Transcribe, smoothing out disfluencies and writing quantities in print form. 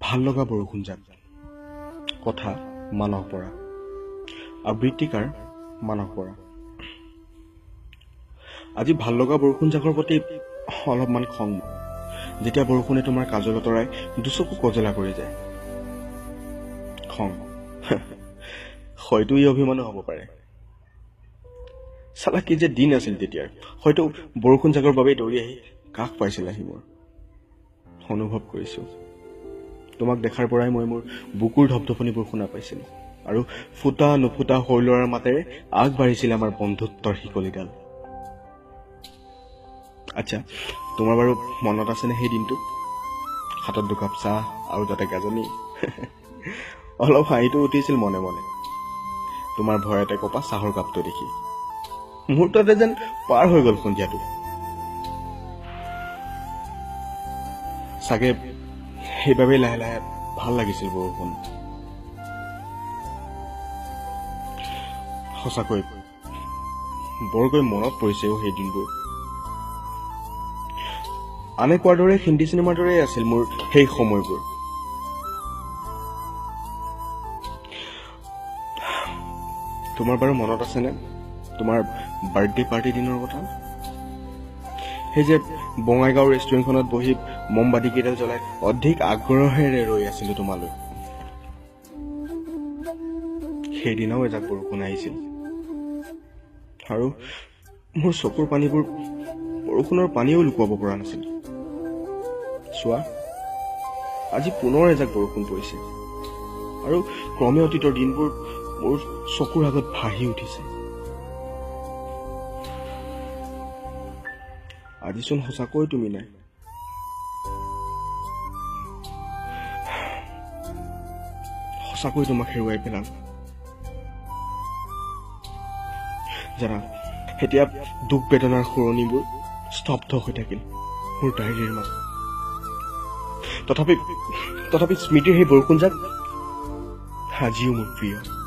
ভাল লগা বৰষুণ যাক কথা মানস পৰা আবৃত্তিকাৰ মানস পৰা আজি ভাল লগা বৰষুণ জাকৰ প্ৰতি অলপমান খং যেতিয়া বৰষুণে তোমাৰ কাজল তৰাই দুচকু কজলা কৰি যায় খং হয়তো ই অভিমানো হ'ব পাৰে চালা কি যে দিন আছিল তেতিয়াৰ হয়তো বৰষুণ জাকৰ বাবেই দৌৰি আহি কাষ পাইছিল আহি মোৰ অনুভৱ কৰিছো তোমাক দেখাৰ পৰাই মই মোৰ বুকুৰ ধপধপনিবোৰ শুনা পাইছিলো আৰু ফুটা নুফুটা সৰু ল'ৰাৰ মাতেৰে আগবাঢ়িছিল আমাৰ বন্ধুত্বৰ শিকলিডাল আচ্ছা তোমাৰ বাৰু মনত আছেনে সেই দিনটো হাতত দুকাপ চাহ আৰু তাতে গাজনি অলপ হাঁহিটো উঠিছিল মনে মনে তোমাৰ ভয়তে কপা চাহৰ কাপটো দেখি মুহূৰ্ততে যেন পাৰ হৈ গ'ল সন্ধিয়াটো চাগে সেইবাবেই লাহে লাহে ভাল লাগিছিল বৰষুণ সঁচাকৈ বৰকৈ মনত পৰিছে সেই দিনবোৰ আনে কোৱাৰ দৰে হিন্দী চিনেমাৰ দৰে আছিল মোৰ সেই সময়বোৰ তোমাৰ বাৰু মনত আছেনে তোমাৰ বাৰ্থডে পাৰ্টি দিনৰ কথা সেই যে বঙাইগাঁও ৰেষ্টুৰেণ্টখনত বহি মমবাতি কেইডাল জ্বলাই অধিক আগ্ৰহেৰে ৰৈ আছিলো তোমালৈ সেইদিনাও এজাক বৰষুণ আহিছিল আৰু মোৰ চকুৰ পানীবোৰ বৰষুণৰ পানীও লুকুৱাব পৰা নাছিল চোৱা আজি পুনৰ এজাক বৰষুণ পৰিছে আৰু ক্ৰমে অতীতৰ দিনবোৰ মোৰ চকুৰ আগত ভাহি উঠিছে আজিচোন সঁচাকৈ তুমি নাই সঁচাকৈ তোমাক হেৰুৱাই পেলাম জানা এতিয়া দুখ বেদনাৰ সুৰণিবোৰ স্তব্ধ হৈ থাকিল মোৰ ডায়েৰীৰ মাজত তথাপি স্মৃতিৰ সেই বৰষুণ যাক আজিও মোৰ প্ৰিয়